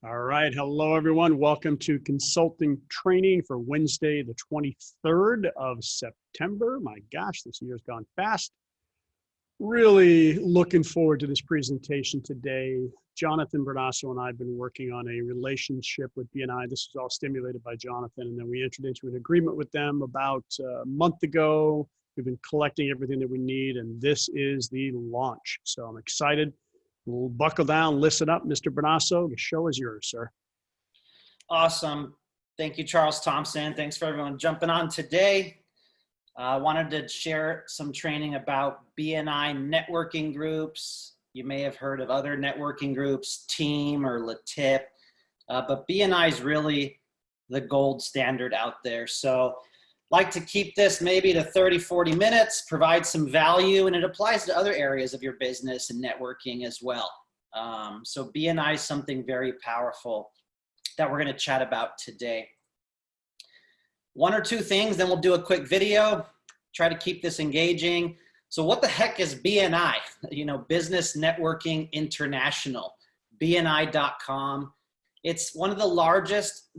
All right. Hello, everyone. Welcome to consulting training for Wednesday, the 23rd of September. My gosh, this year's gone fast. Really looking forward to this presentation today. Jonathan Brunasso and I have been working on a relationship with BNI. This was all stimulated by Jonathan, and then we entered into an agreement with them about a month ago. We've been collecting everything that we need, and this is the launch. So I'm excited. We'll buckle down, listen up, Mr. Brunasso. The show is yours, sir. Awesome. Thank you, Charles Thompson. Thanks for everyone jumping on today. I wanted to share some training about BNI networking groups. You may have heard of other networking groups, Team or LaTip, but BNI is really the gold standard out there. So like to keep this maybe to 30, 40 minutes, provide some value, and it applies to other areas of your business and networking as well. So BNI is something very powerful that we're going to chat about today. One or two things, then we'll do a quick video, try to keep this engaging. So what the heck is BNI? You know, Business Networking International, BNI.com. It's one of the largest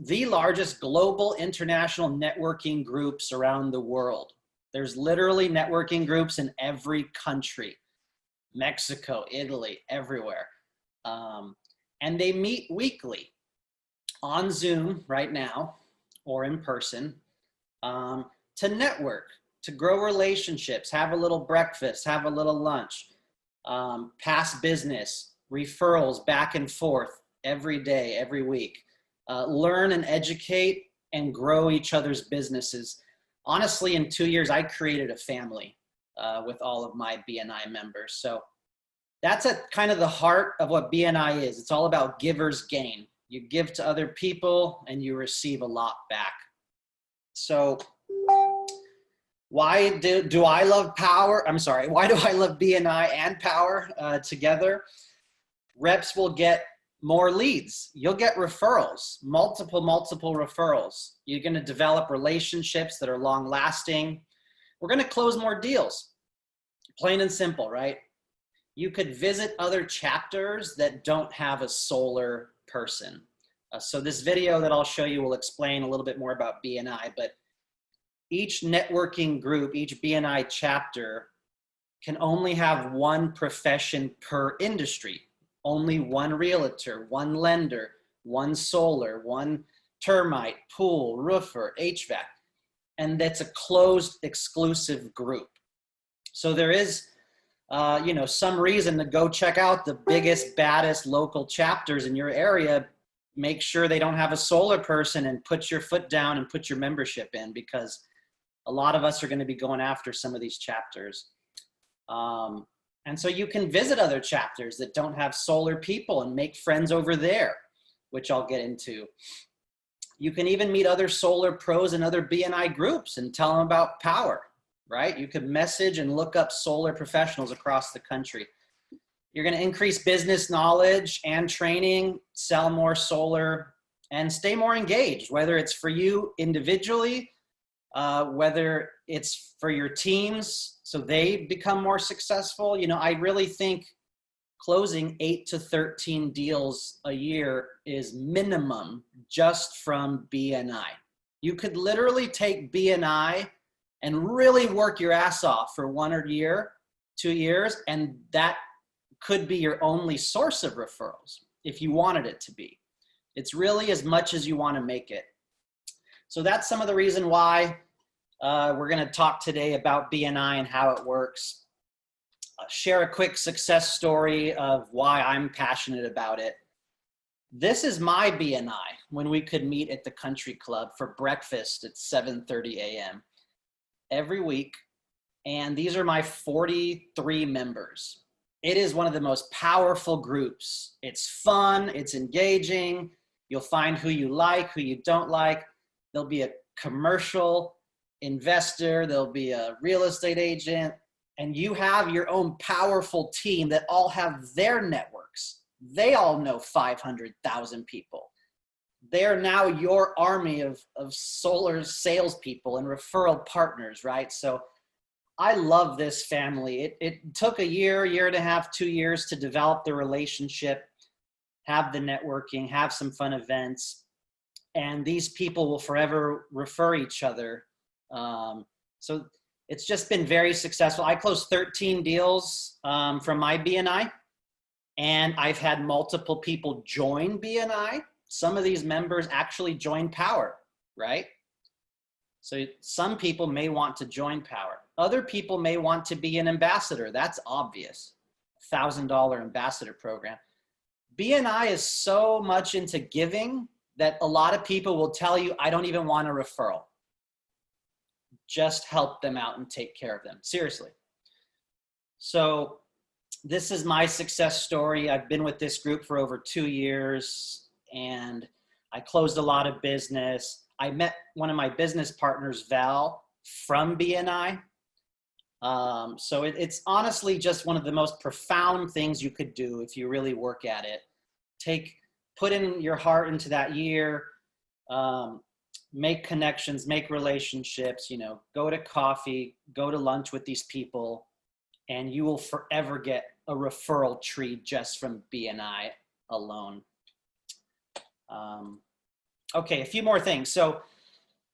global international networking groups around the world. There's literally networking groups in every country, Mexico, Italy, everywhere. And they meet weekly on Zoom right now or in person to network, to grow relationships, have a little breakfast, have a little lunch, pass business, referrals back and forth. Every day, every week, learn and educate and grow each other's businesses. Honestly, in 2 years, I created a family with all of my BNI members. So that's at kind of the heart of what BNI is. It's all about givers gain. You give to other people and you receive a lot back. So why do I love Powur? I'm sorry, why do I love BNI and Powur together? Reps will get more leads. You'll get referrals, multiple referrals. You're going to develop relationships that are long lasting. We're going to close more deals. Plain and simple, right? You could visit other chapters that don't have a solar person. So this video that I'll show you will explain a little bit more about BNI, but each networking group, each BNI chapter can only have one profession per industry. Only one realtor, one lender, one solar, one termite, pool, roofer, HVAC. And that's a closed, exclusive group. So there is, some reason to go check out the biggest, baddest local chapters in your area. Make sure they don't have a solar person and put your foot down and put your membership in, because a lot of us are going to be going after some of these chapters. And so you can visit other chapters that don't have solar people and make friends over there, which I'll get into. You can even meet other solar pros and other BNI groups and tell them about Powur, right? You could message and look up solar professionals across the country. You're going to increase business knowledge and training, sell more solar, and stay more engaged, whether it's for you individually, whether it's for your teams so they become more successful. You know, I really think closing 8 to 13 deals a year is minimum just from BNI. You could literally take BNI and really work your ass off for 1 year, 2 years, and that could be your only source of referrals if you wanted it to be. It's really as much as you want to make it. So that's some of the reason why we're going to talk today about BNI and how it works. Share a quick success story of why I'm passionate about it. This is my BNI when we could meet at the country club for breakfast at 7:30 a.m. every week. And these are my 43 members. It is one of the most powerful groups. It's fun, it's engaging. You'll find who you like, who you don't like. There'll be a commercial investor, there'll be a real estate agent, and you have your own powerful team that all have their networks. They all know 500,000 people. They're now your army of solar salespeople and referral partners, right? So I love this family. It took a year, year and a half, 2 years to develop the relationship. have the networking, have some fun events, and these people will forever refer each other. So it's just been very successful. I closed 13 deals from my BNI, and I've had multiple people join BNI. Some of these members actually join Powur, right? So some people may want to join Powur. Other people may want to be an ambassador. That's obvious. $1,000 ambassador program. BNI is so much into giving that a lot of people will tell you, I don't even want a referral. Just help them out and take care of them. Seriously. So this is my success story. I've been with this group for over 2 years, and I closed a lot of business. I met one of my business partners, Val, from BNI. So it's honestly just one of the most profound things you could do if you really work at it. Put in your heart into that year, make connections, make relationships, you know, go to coffee, go to lunch with these people, and you will forever get a referral tree just from BNI alone. Okay, a few more things. So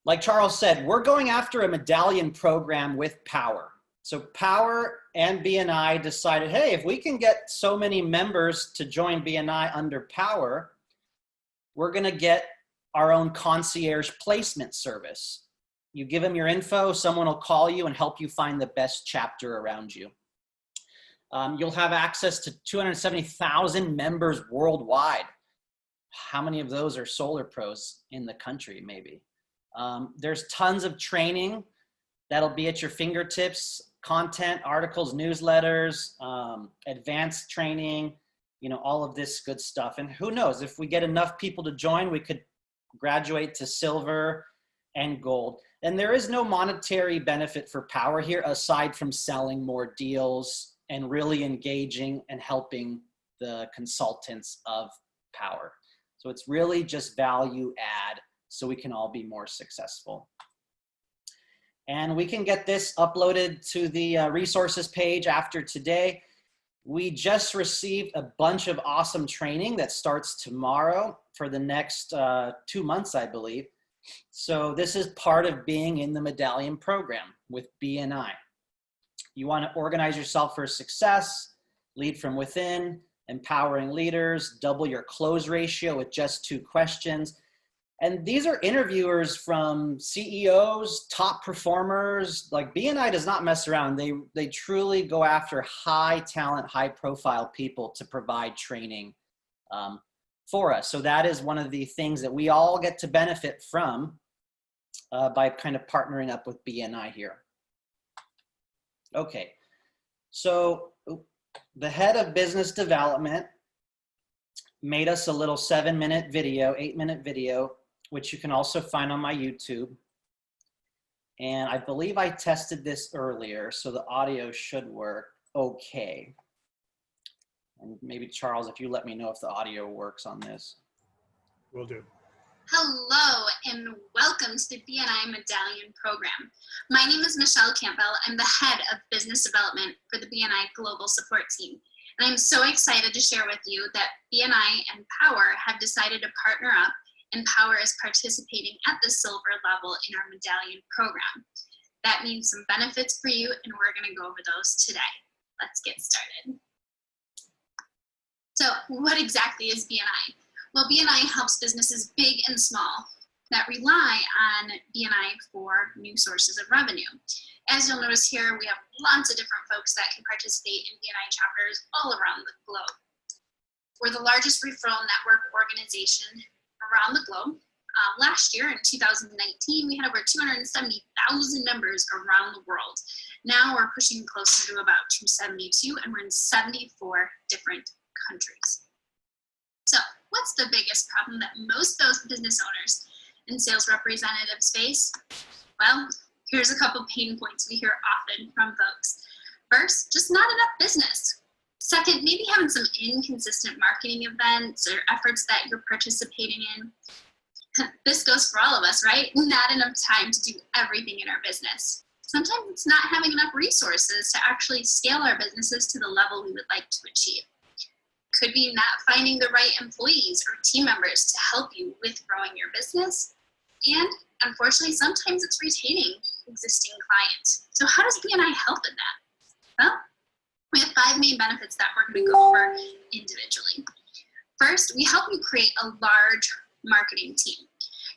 like Charles said, we're going after a medallion program with Powur. So Powur and BNI decided, hey, if we can get so many members to join BNI under Powur, we're going to get our own concierge placement service. You give them your info, someone will call you and help you find the best chapter around you. You'll have access to 270,000 members worldwide. How many of those are solar pros in the country, maybe? There's tons of training that'll be at your fingertips, content, articles, newsletters, advanced training, you know, all of this good stuff. And who knows, if we get enough people to join, we could graduate to silver and gold. And there is no monetary benefit for Powur here aside from selling more deals and really engaging and helping the consultants of Powur. So it's really just value add so we can all be more successful. And we can get this uploaded to the resources page after today. We just received a bunch of awesome training that starts tomorrow for the next 2 months, I believe. So this is part of being in the medallion program with BNI. You want to organize yourself for success, lead from within, empowering leaders, double your close ratio with just 2 questions. And these are interviewers from CEOs, top performers. Like BNI does not mess around. They truly go after high talent, high profile people to provide training for us. So that is one of the things that we all get to benefit from by kind of partnering up with BNI here. Okay, so the head of business development made us a little 7-minute video, 8-minute video, which you can also find on my YouTube. And I believe I tested this earlier, so the audio should work okay. And maybe Charles, if you let me know if the audio works on this. Will do. Hello and welcome to the BNI Medallion Program. My name is Michelle Campbell. I'm the head of business development for the BNI Global Support Team. And I'm so excited to share with you that BNI and Powur have decided to partner up, and Powur is participating at the silver level in our medallion program. That means some benefits for you, and we're going to go over those today. Let's get started. So what exactly is BNI? Well, BNI helps businesses big and small that rely on BNI for new sources of revenue. As you'll notice here, we have lots of different folks that can participate in BNI chapters all around the globe. We're the largest referral network organization around the globe. Last year in 2019, we had over 270,000 members around the world. Now we're pushing closer to about 272, and we're in 74 different countries. So what's the biggest problem that most those business owners and sales representatives face? Well, here's a couple pain points we hear often from folks. First, just not enough business. Second, maybe having some inconsistent marketing events or efforts that you're participating in. This goes for all of us, right? Not enough time to do everything in our business. Sometimes it's not having enough resources to actually scale our businesses to the level we would like to achieve. Could be not finding the right employees or team members to help you with growing your business. And unfortunately, sometimes it's retaining existing clients. So how does BNI help in that? Well, we have 5 main benefits that we're going to go over individually. First, we help you create a large marketing team.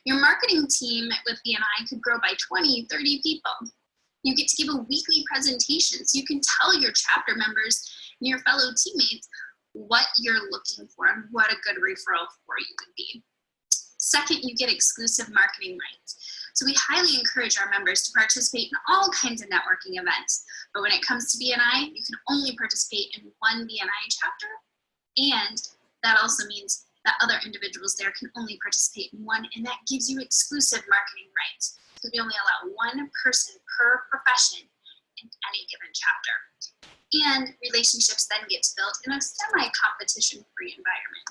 Your marketing team with BNI could grow by 20, 30 people. You get to give a weekly presentation so you can tell your chapter members and your fellow teammates what you're looking for and what a good referral for you would be. Second, you get exclusive marketing rights. So we highly encourage our members to participate in all kinds of networking events. But when it comes to BNI, you can only participate in one BNI chapter, and that also means that other individuals there can only participate in one, and that gives you exclusive marketing rights. So we only allow one person per profession in any given chapter. And relationships then get built in a semi-competition-free environment.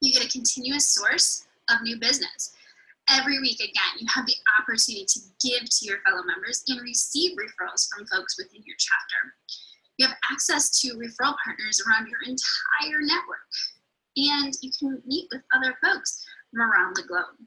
You get a continuous source of new business. Every week, again, you have the opportunity to give to your fellow members and receive referrals from folks within your chapter. You have access to referral partners around your entire network, and you can meet with other folks from around the globe.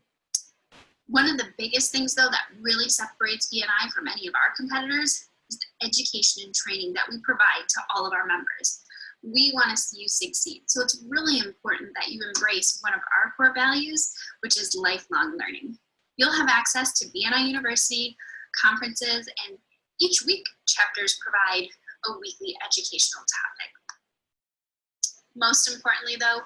One of the biggest things, though, that really separates BNI from any of our competitors is the education and training that we provide to all of our members. We want to see you succeed. So it's really important that you embrace one of our core values, which is lifelong learning. You'll have access to BNI University, conferences, and each week chapters provide a weekly educational topic. Most importantly, though,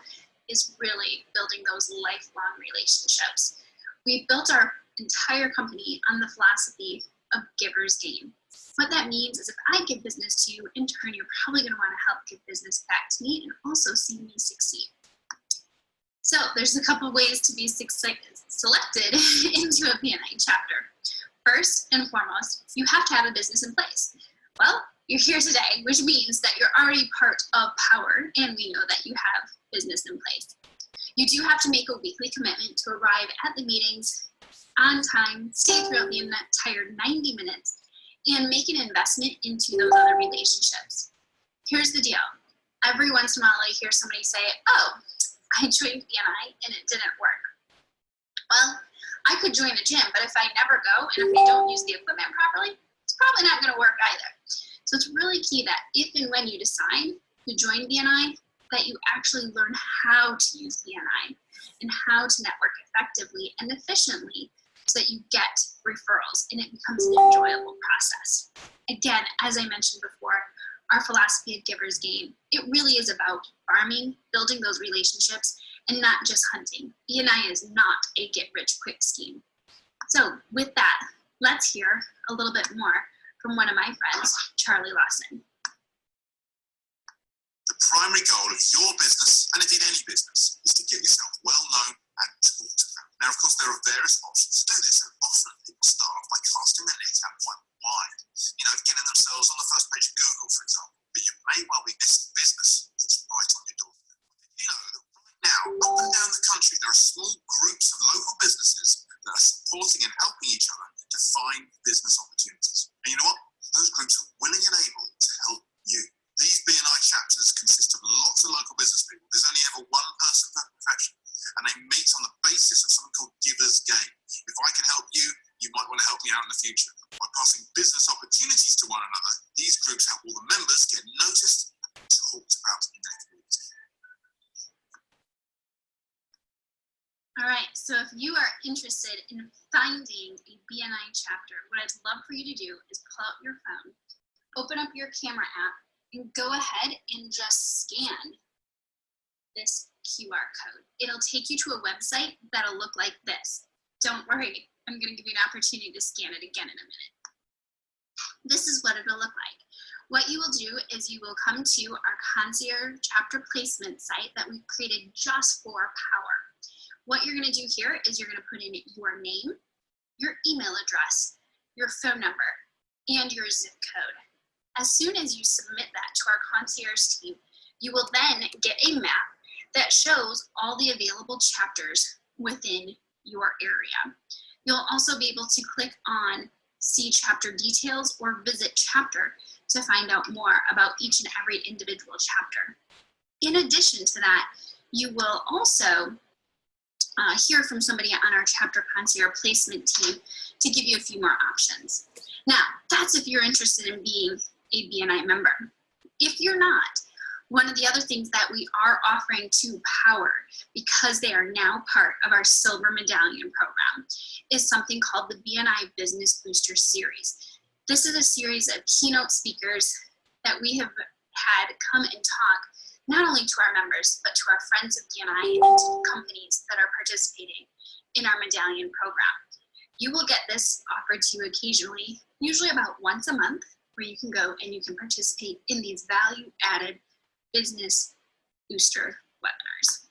is really building those lifelong relationships. We built our entire company on the philosophy of giver's gain. What that means is if I give business to you, in turn, you're probably going to want to help give business back to me and also see me succeed. So there's a couple ways to be selected into a BNI chapter. First and foremost, you have to have a business in place. Well, you're here today, which means that you're already part of Powur, and we know that you have business in place. You do have to make a weekly commitment to arrive at the meetings on time, stay throughout the entire 90 minutes, and make an investment into those other relationships. Here's the deal. Every once in a while I hear somebody say, oh, I joined BNI and it didn't work. Well, I could join a gym, but if I never go and if I don't use the equipment properly, it's probably not gonna work either. So it's really key that if and when you decide to join BNI, that you actually learn how to use BNI and how to network effectively and efficiently so that you get referrals and it becomes an enjoyable process. Again, as I mentioned before, our philosophy of giver's gain, it really is about farming, building those relationships, and not just hunting. BNI is not a get-rich-quick scheme. So with that, let's hear a little bit more from one of my friends, Charlie Lawson. The primary goal of your business, and indeed any business, is to get yourself well known and talked about. Now, of course, there are various options to do this, and often people start off by casting their net out quite wide. Getting themselves on the first page of Google, for example. But you may well be missing business that's right on your doorstep. Did you know that right now, up and down the country, there are small groups of local businesses that are supporting and helping each other to find business opportunities. And you know what? Those groups are willing and able to help you. These BNI chapters consist of lots of local business people. There's only ever one person per profession, and they meet on the basis of something called giver's gain. If I can help you, you might want to help me out in the future. By passing business opportunities to one another, these groups help all the members get noticed and talked about in their community. All right, so if you are interested in finding a BNI chapter, what I'd love for you to do is pull out your phone, open up your camera app, and go ahead and just scan this QR code. It'll take you to a website that'll look like this. Don't worry, I'm going to give you an opportunity to scan it again in a minute. This is what it'll look like. What you will do is you will come to our concierge chapter placement site that we've created just for Powur. What you're going to do here is you're going to put in your name, your email address, your phone number, and your zip code. As soon as you submit that to our concierge team, you will then get a map that shows all the available chapters within your area. You'll also be able to click on see chapter details or visit chapter to find out more about each and every individual chapter. In addition to that, you will also hear from somebody on our chapter concierge placement team to give you a few more options. Now, that's if you're interested in being a BNI member. If you're not, one of the other things that we are offering to Powur, because they are now part of our Silver Medallion program, is something called the BNI Business Booster Series. This is a series of keynote speakers that we have had come and talk not only to our members, but to our friends of BNI and to companies that are participating in our Medallion program. You will get this offered to you occasionally, usually about once a month, where you can go and you can participate in these value-added business booster webinars.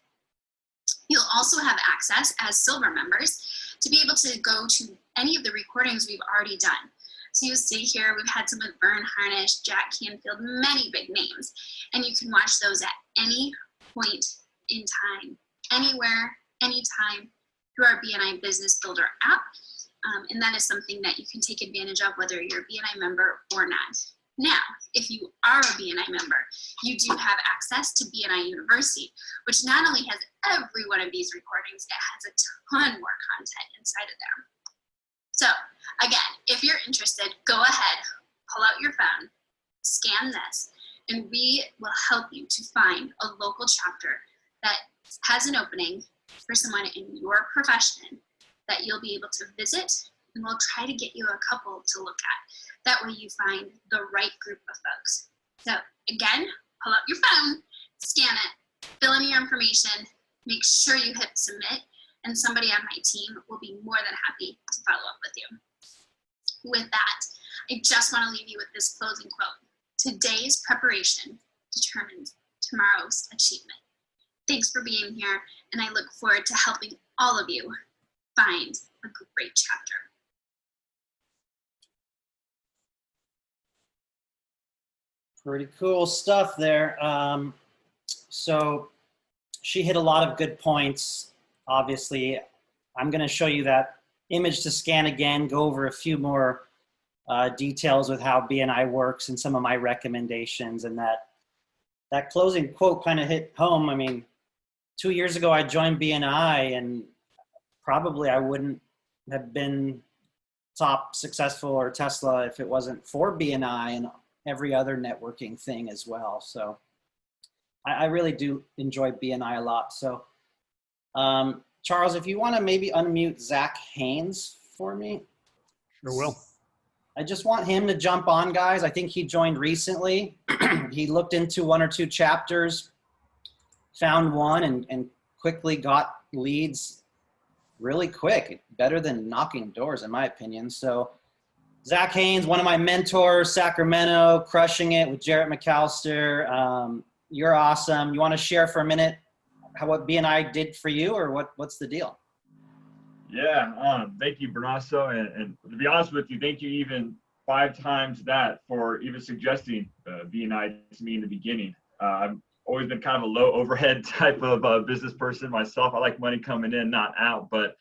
You'll also have access as silver members to be able to go to any of the recordings we've already done. So you'll see here, we've had some with Vern Harnish, Jack Canfield, many big names, and you can watch those at any point in time, anywhere, anytime, through our BNI Business Builder app. And that is something that you can take advantage of whether you're a BNI member or not. Now, if you are a BNI member, you do have access to BNI University, which not only has every one of these recordings, it has a ton more content inside of there. So again, if you're interested, go ahead, pull out your phone, scan this, and we will help you to find a local chapter that has an opening for someone in your profession that you'll be able to visit, and we'll try to get you a couple to look at. That way you find the right group of folks. So again, pull out your phone, scan it, fill in your information, make sure you hit submit, and somebody on my team will be more than happy to follow up with you. With that, I just want to leave you with this closing quote. Today's preparation determines tomorrow's achievement. Thanks for being here, and I look forward to helping all of you find a great chapter. Pretty cool stuff there. So she hit a lot of good points. Obviously, I'm going to show you that image to scan again, go over a few more details with how BNI works and some of my recommendations. And that closing quote kind of hit home. I mean, 2 years ago, I joined BNI, and probably I wouldn't have been top successful or Tesla if it wasn't for BNI and every other networking thing as well. So I really do enjoy BNI a lot. So Charles, if you want to maybe unmute Zach Haynes for me. Sure will. I just want him to jump on, guys. I think he joined recently. He looked into 1 or 2 chapters, found one, and quickly got leads really quick, better than knocking doors, in my opinion. So Zach Haynes, one of my mentors, Sacramento, crushing it with Jarrett McAllister. You're awesome. You want to share for a minute what BNI did for you, or what's the deal? Yeah, thank you, Brunasso. And to be honest with you, thank you even 5 times that for even suggesting BNI to me in the beginning. I've always been kind of a low overhead type of business person myself. I like money coming in, not out. But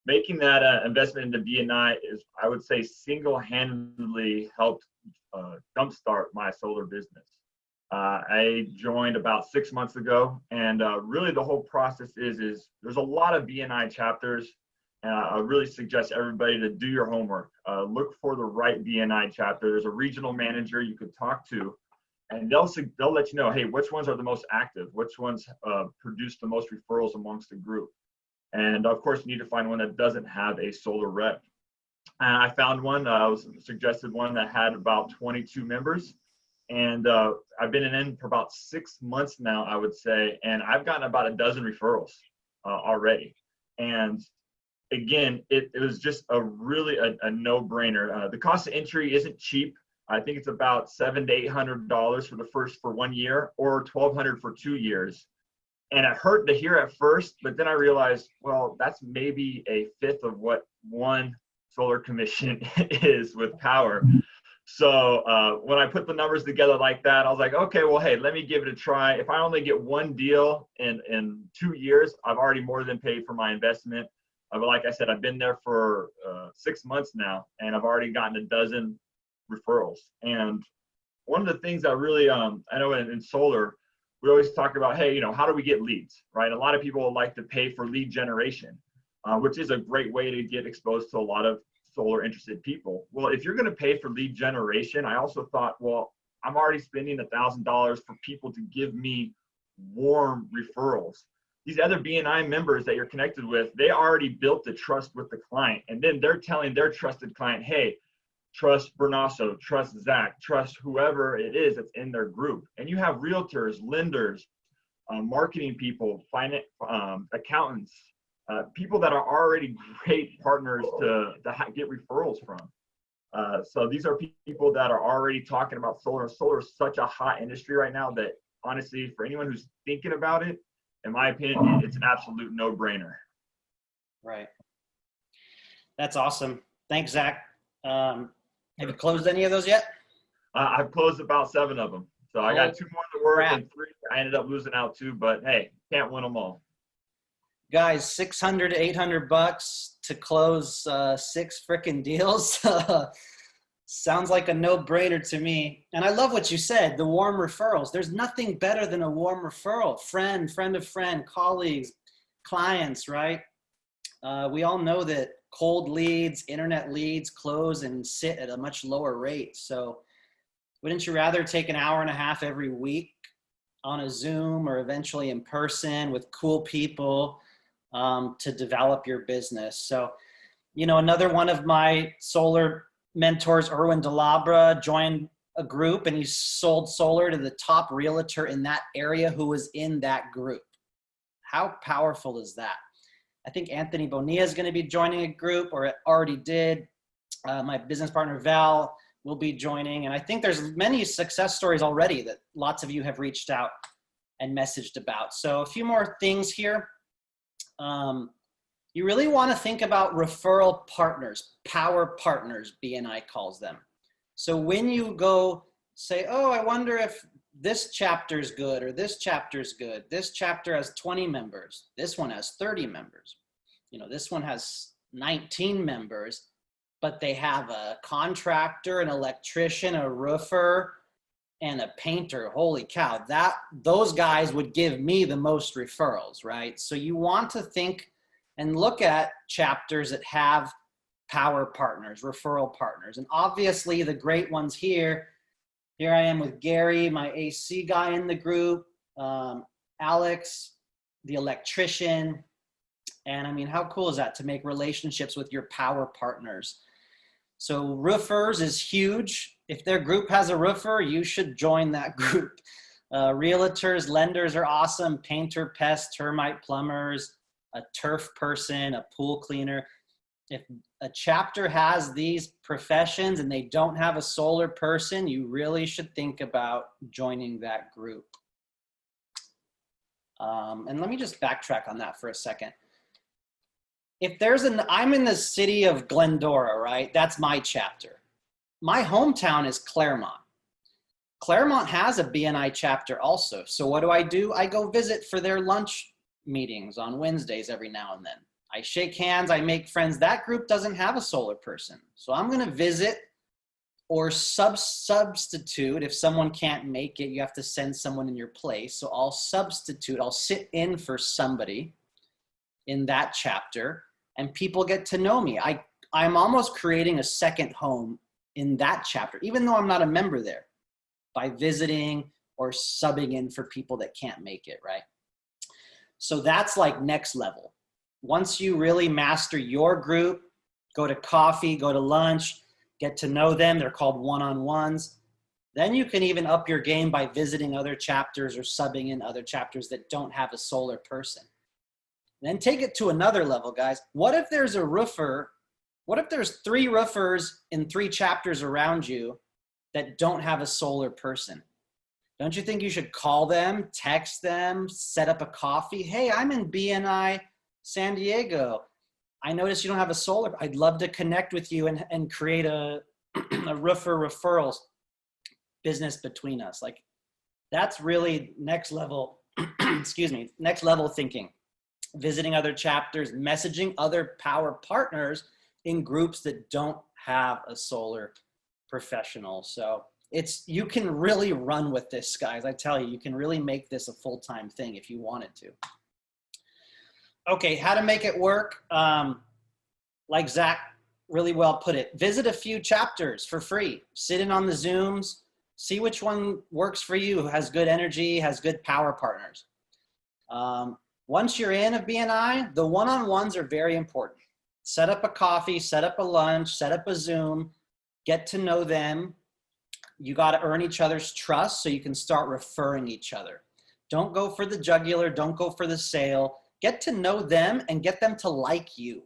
making that investment into BNI is, I would say, single-handedly helped jumpstart my solar business. I joined about 6 months ago, and really the whole process is there's a lot of BNI chapters, and I really suggest everybody to do your homework. Look for the right BNI chapter. There's a regional manager you could talk to, and they'll let you know, hey, which ones are the most active, which ones produce the most referrals amongst the group. And of course, you need to find one that doesn't have a solar rep. And I found one, I was suggested one that had about 22 members. And I've been in for about 6 months now, I would say, and I've gotten about a dozen referrals already. And again, it was just a really a no-brainer. The cost of entry isn't cheap. I think it's about $700 to $800 for 1 year, or $1,200 for 2 years. And it hurt to hear at first, but then I realized, well, that's maybe a fifth of what one solar commission is with Powur. So when I put the numbers together like that, I was like, okay, well, hey, let me give it a try. If I only get one deal in 2 years, I've already more than paid for my investment. But like I said, I've been there for 6 months now, and I've already gotten a dozen referrals. And one of the things that really, I know in solar, we always talk about, hey, how do we get leads, right? A lot of people would like to pay for lead generation, which is a great way to get exposed to a lot of solar interested people. Well, if you're going to pay for lead generation, I also thought, well, I'm already spending $1,000 for people to give me warm referrals. These other BNI members that you're connected with, they already built the trust with the client. And then they're telling their trusted client, hey, trust Brunasso, trust Zach, trust whoever it is that's in their group. And you have realtors, lenders, marketing people, finance, accountants, people that are already great partners to get referrals from. So these are people that are already talking about solar. Solar is such a hot industry right now that honestly, for anyone who's thinking about it, in my opinion, it's an absolute no-brainer. Right. That's awesome. Thanks, Zach. Have you closed any of those yet? I've closed about 7 of them. So I got 2 more in the works and 3 I ended up losing out 2, but hey, can't win them all. Guys, $600 to $800 to close 6 freaking deals. Sounds like a no-brainer to me. And I love what you said, the warm referrals. There's nothing better than a warm referral. Friend of friend, colleagues, clients, right? We all know that cold leads, internet leads close and sit at a much lower rate. So wouldn't you rather take an hour and a half every week on a Zoom or eventually in person with cool people to develop your business? So, another one of my solar mentors, Erwin DeLabra, joined a group and he sold solar to the top realtor in that area who was in that group. How powerful is that? I think Anthony Bonilla is going to be joining a group, or it already did. My business partner, Val, will be joining. And I think there's many success stories already that lots of you have reached out and messaged about. So a few more things here. You really want to think about referral partners, power partners, BNI calls them. So when you go say, oh, I wonder if this chapter's good or this chapter's good. This chapter has 20 members. This one has 30 members. This one has 19 members, but they have a contractor, an electrician, a roofer, and a painter. Holy cow, those guys would give me the most referrals, right? So you want to think and look at chapters that have power partners, referral partners. And obviously the great ones here I am with Gary, my AC guy in the group, Alex, the electrician. And I mean, how cool is that to make relationships with your power partners? So roofers is huge. If their group has a roofer, you should join that group. Realtors, lenders are awesome. Painter, pest, termite, plumbers, a turf person, a pool cleaner. If a chapter has these professions and they don't have a solar person, you really should think about joining that group. And let me just backtrack on that for a second. If I'm in the city of Glendora, right? That's my chapter. My hometown is Claremont. Claremont has a BNI chapter also. So what do? I go visit for their lunch meetings on Wednesdays every now and then. I shake hands, I make friends. That group doesn't have a solar person. So I'm going to visit or substitute. If someone can't make it, you have to send someone in your place. So I'll sit in for somebody in that chapter and people get to know me. I'm almost creating a second home in that chapter, even though I'm not a member there, by visiting or subbing in for people that can't make it, right? So that's like next level. Once you really master your group, go to coffee, go to lunch, get to know them. They're called one-on-ones. Then you can even up your game by visiting other chapters or subbing in other chapters that don't have a solar person. Then take it to another level, guys. What if there's a roofer? What if there's 3 roofers in 3 chapters around you that don't have a solar person? Don't you think you should call them, text them, set up a coffee? Hey, I'm in BNI San Diego. I noticed you don't have a solar. I'd love to connect with you and create a roofer referrals business between us. Like, that's really next level, next level thinking. Visiting other chapters, messaging other power partners in groups that don't have a solar professional. So You can really run with this, guys. I tell you, you can really make this a full-time thing if you wanted to. Okay, how to make it work. Like Zach really well put it, visit a few chapters for free. Sit in on the Zooms, see which one works for you, who has good energy, has good power partners. Once you're in a BNI, the one-on-ones are very important. Set up a coffee, set up a lunch, set up a Zoom, get to know them. You got to earn each other's trust so you can start referring each other. Don't go for the jugular, don't go for the sale. Get to know them and get them to like you.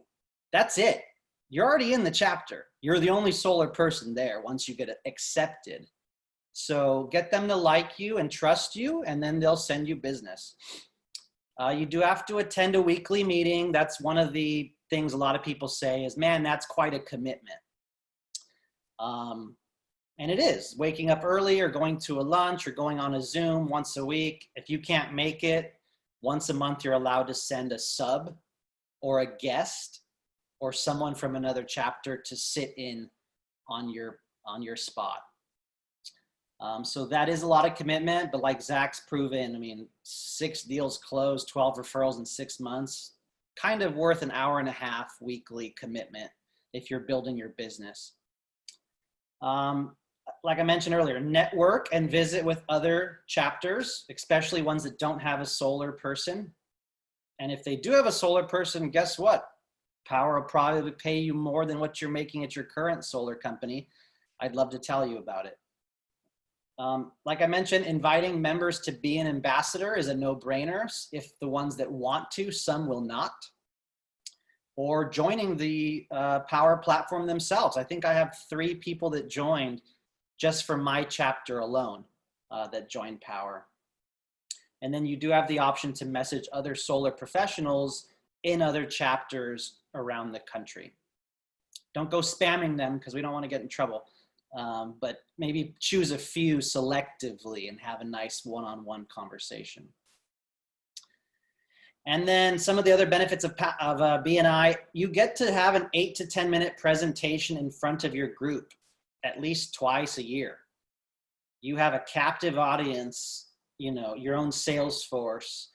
That's it. You're already in the chapter. You're the only solar person there once you get accepted. So get them to like you and trust you, and then they'll send you business. You do have to attend a weekly meeting. That's one of the things a lot of people say is, man, that's quite a commitment. And it is. Waking up early or going to a lunch or going on a Zoom once a week. If you can't make it, once a month you're allowed to send a sub or a guest or someone from another chapter to sit in on your spot. So that is a lot of commitment, but like Zach's proven, I mean, 6 deals closed, 12 referrals in 6 months, kind of worth an hour and a half weekly commitment if you're building your business. Like I mentioned earlier, network and visit with other chapters, especially ones that don't have a solar person. And if they do have a solar person, guess what? Powur will probably pay you more than what you're making at your current solar company. I'd love to tell you about it. Like I mentioned, inviting members to be an ambassador is a no-brainer. If the ones that want to, some will not. Or joining the Powur platform themselves. I think I have 3 people that joined just from my chapter alone that joined Powur. And then you do have the option to message other solar professionals in other chapters around the country. Don't go spamming them because we don't want to get in trouble. But maybe choose a few selectively and have a nice one-on-one conversation. And then some of the other benefits of BNI, you get to have an 8 to 10 minute presentation in front of your group at least twice a year. You have a captive audience, you know, your own sales force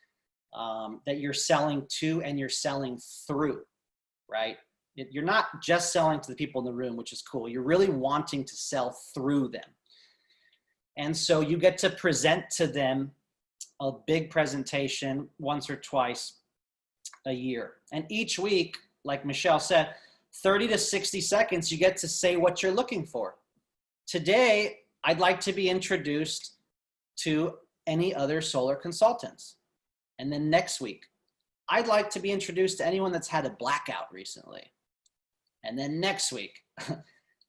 that you're selling to and you're selling through, right? You're not just selling to the people in the room, which is cool. You're really wanting to sell through them. And so you get to present to them a big presentation once or twice a year. And each week, like Michelle said, 30 to 60 seconds, you get to say what you're looking for. Today, I'd like to be introduced to any other solar consultants. And then next week, I'd like to be introduced to anyone that's had a blackout recently. And then next week,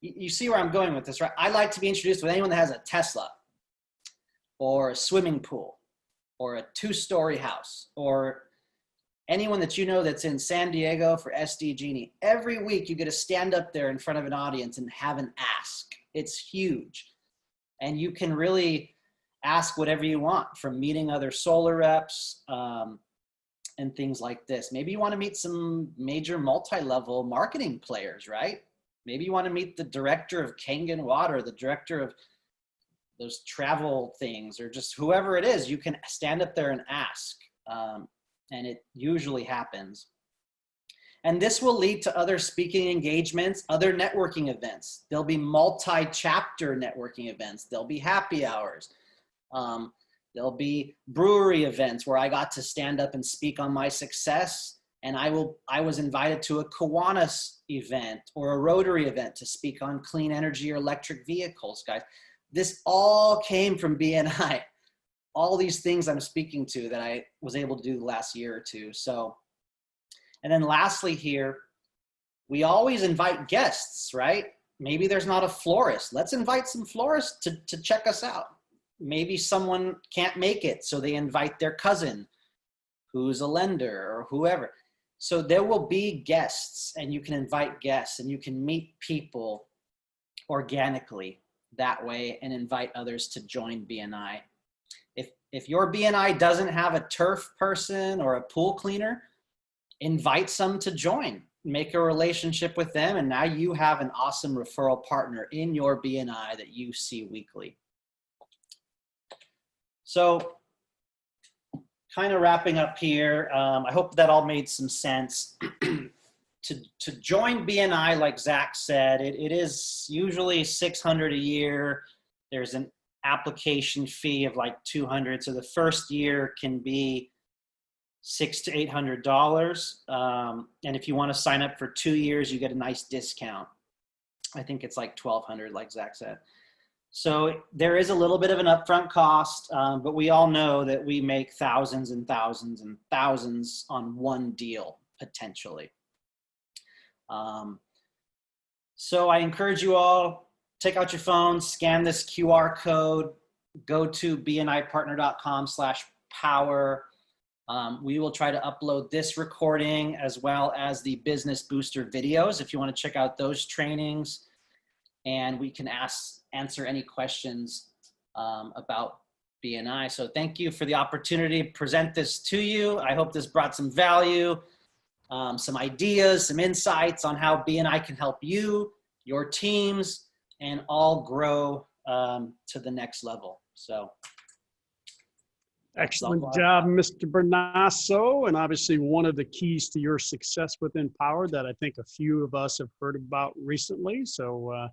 you see where I'm going with this, right? I'd like to be introduced with anyone that has a Tesla or a swimming pool or a 2-story house or anyone that you know that's in San Diego for SDG. Every week you get to stand up there in front of an audience and have an ask. It's huge. And you can really ask whatever you want, from meeting other solar reps and things like this. Maybe you want to meet some major multi-level marketing players, right? Maybe you want to meet the director of Kangen Water, the director of those travel things, or just whoever it is. You can stand up there and ask, and it usually happens. And this will lead to other speaking engagements, other networking events. There'll be multi-chapter networking events. There'll be happy hours. There'll be brewery events where I got to stand up and speak on my success. And I was invited to a Kiwanis event or a Rotary event to speak on clean energy or electric vehicles, guys. This all came from BNI. All these things I'm speaking to that I was able to do the last year or two. So, and then lastly here, we always invite guests, right? Maybe there's not a florist. Let's invite some florists to check us out. Maybe someone can't make it, so they invite their cousin who's a lender or whoever. So there will be guests, and you can invite guests, and you can meet people organically that way and invite others to join BNI. If your BNI doesn't have a turf person or a pool cleaner, invite some to join. make a relationship with them, and now you have an awesome referral partner in your BNI that you see weekly. So kind of wrapping up here, I hope that all made some sense. To join BNI, like Zach said, it is usually $600 a year. There's an application fee of like $200. So the first year can be $600 to $800. And if you want to sign up for 2 years, you get a nice discount. I think it's like $1,200, like Zach said. So there is a little bit of an upfront cost, but we all know that we make thousands and thousands and thousands on one deal, potentially. So I encourage you all, take out your phone, scan this QR code, go to bnipartner.com/Powur. We will try to upload this recording as well as the Business Booster videos if you want to check out those trainings, and we can answer any questions about BNI. So thank you for the opportunity to present this to you. I hope this brought some value, some ideas, some insights on how BNI can help you, your teams, and all grow to the next level. So. Excellent job, Mr. Brunasso. And obviously one of the keys to your success within Powur that I think a few of us have heard about recently. So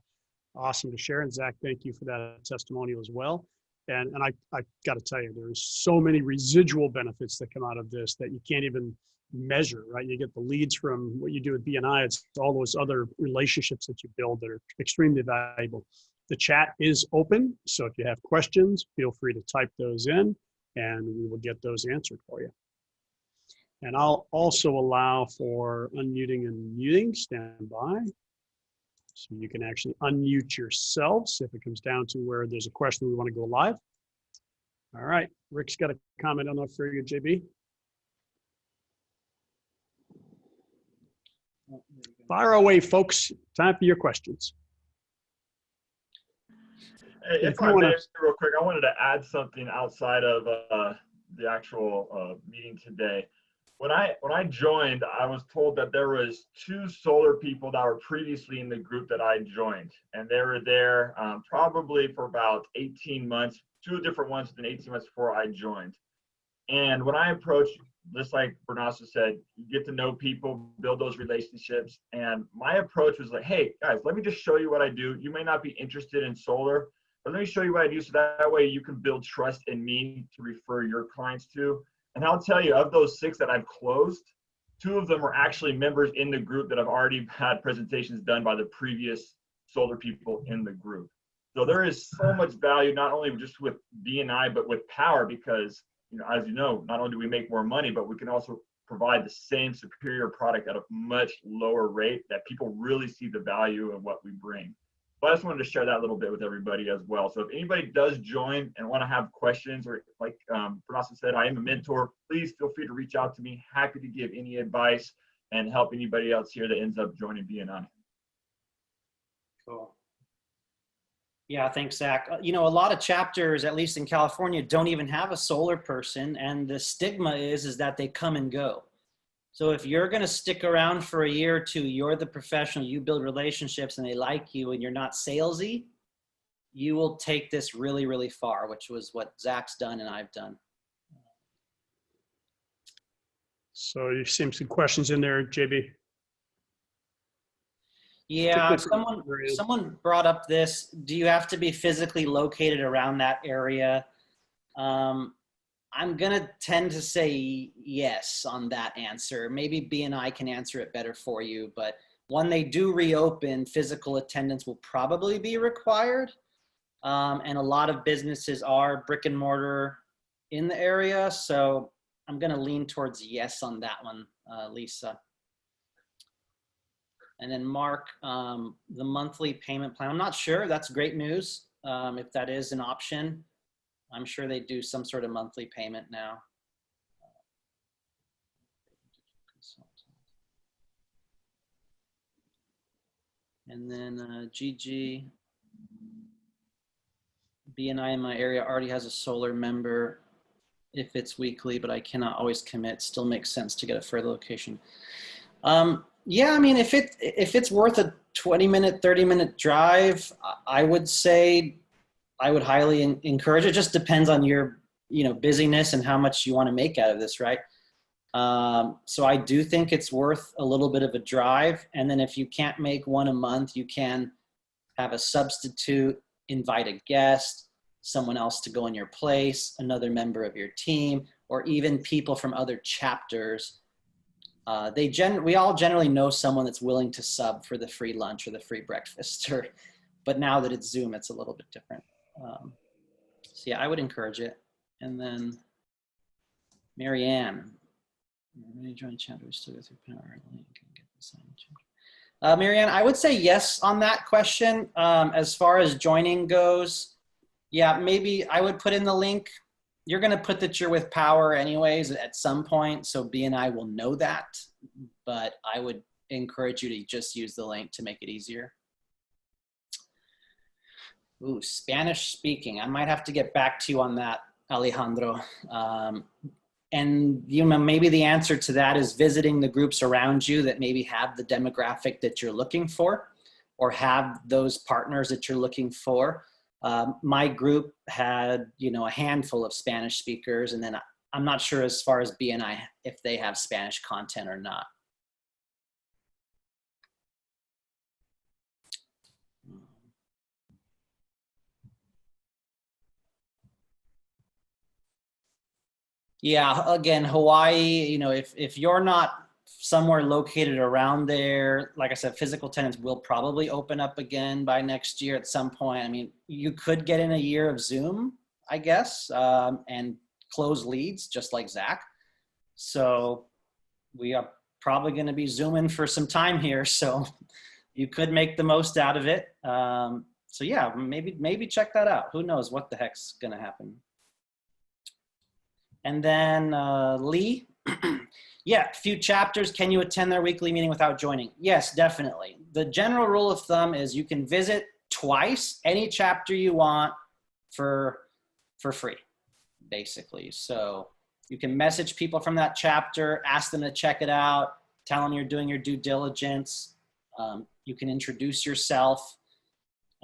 awesome to share. And Zach, thank you for that testimonial as well. And I got to tell you, there's so many residual benefits that come out of this that you can't even measure, right? You get the leads from what you do with BNI. It's all those other relationships that you build that are extremely valuable. The chat is open. So if you have questions, feel free to type those in, and we will get those answered for you. And I'll also allow for unmuting and muting. Stand by. So you can actually unmute yourselves if it comes down to where there's a question we want to go live. All right, Rick's got a comment on that for you, JB. Fire away, folks. Time for your questions. If I may, real quick, I wanted to add something outside of the actual meeting today. When I joined, I was told that there was 2 solar people that were previously in the group that I joined, and they were there probably for about 18 months, 2 different ones within 18 months before I joined. And when I approached, just like Brunasso said, you get to know people, build those relationships. And my approach was like, hey, guys, let me just show you what I do. You may not be interested in solar, but let me show you what I do so that way you can build trust in me to refer your clients to. And I'll tell you, of those 6 that I've closed, 2 of them are actually members in the group that I've already had presentations done by the previous solar people in the group. So there is so much value, not only just with BNI, but with Powur, because, as you know, not only do we make more money, but we can also provide the same superior product at a much lower rate that people really see the value of what we bring. But I just wanted to share that a little bit with everybody as well. So if anybody does join and want to have questions, or like Brunasso said, I am a mentor, please feel free to reach out to me. Happy to give any advice and help anybody else here that ends up joining BNI. Cool. Yeah, thanks, Zach. A lot of chapters, at least in California, don't even have a solar person. And the stigma is that they come and go. So if you're going to stick around for a year or 2, you're the professional, you build relationships and they like you and you're not salesy, you will take this really, really far, which was what Zach's done and I've done. So you've seen some questions in there, JB. Yeah, someone brought up this. Do you have to be physically located around that area? I'm going to tend to say yes on that answer. Maybe BNI can answer it better for you, but when they do reopen, physical attendance will probably be required. And a lot of businesses are brick and mortar in the area. So I'm going to lean towards yes on that one, Lisa. And then Mark, the monthly payment plan. I'm not sure. That's great news. If that is an option, I'm sure they do some sort of monthly payment now. And then GG, BNI in my area already has a solar member if it's weekly, but I cannot always commit. Still makes sense to get a further location. Yeah, I mean, if it's worth a 20-minute, 30-minute drive, I would say I would highly encourage it. It just depends on your, busyness and how much you want to make out of this, right? So I do think it's worth a little bit of a drive. And then if you can't make one a month, you can have a substitute, invite a guest, someone else to go in your place, another member of your team, or even people from other chapters. We all generally know someone that's willing to sub for the free lunch or the free breakfast, but now that it's Zoom, it's a little bit different. So yeah, I would encourage it. And then Marianne, join chapter, we still go through Powur link and get the sign chapter. Marianne, I would say yes on that question. As far as joining goes, yeah, maybe I would put in the link. You're going to put that you're with Powur anyways at some point, so BNI will know that, but I would encourage you to just use the link to make it easier. Ooh, Spanish speaking. I might have to get back to you on that, Alejandro. And maybe the answer to that is visiting the groups around you that maybe have the demographic that you're looking for, or have those partners that you're looking for. My group had, a handful of Spanish speakers, and then I'm not sure as far as BNI if they have Spanish content or not. Yeah, again, Hawaii, if you're not somewhere located around there, like I said, physical attendance will probably open up again by next year at some point. I mean, you could get in a year of Zoom, I guess, and close leads just like Zach. So we are probably going to be Zooming for some time here. So you could make the most out of it. So yeah, maybe check that out. Who knows what the heck's going to happen. And then Lee, yeah, few chapters. Can you attend their weekly meeting without joining? Yes, definitely. The general rule of thumb is you can visit twice, any chapter you want for free, basically. So you can message people from that chapter, ask them to check it out, tell them you're doing your due diligence. You can introduce yourself.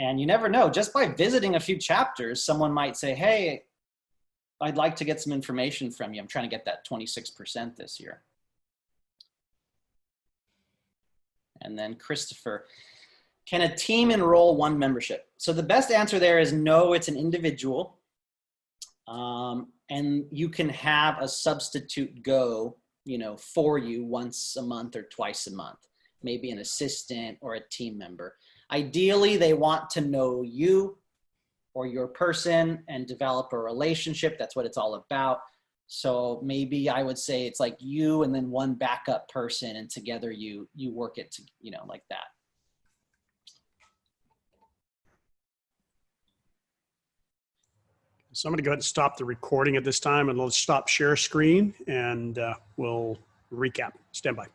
And you never know, just by visiting a few chapters, someone might say, hey, I'd like to get some information from you. I'm trying to get that 26% this year. And then Christopher, can a team enroll one membership? So the best answer there is no, it's an individual. And you can have a substitute go, for you once a month or twice a month, maybe an assistant or a team member. Ideally, they want to know you or your person and develop a relationship. That's what it's all about. So maybe I would say it's like you and then one backup person, and together you work it to, like that. So I'm going to go ahead and stop the recording at this time, and let's stop share screen, and we'll recap. Stand by.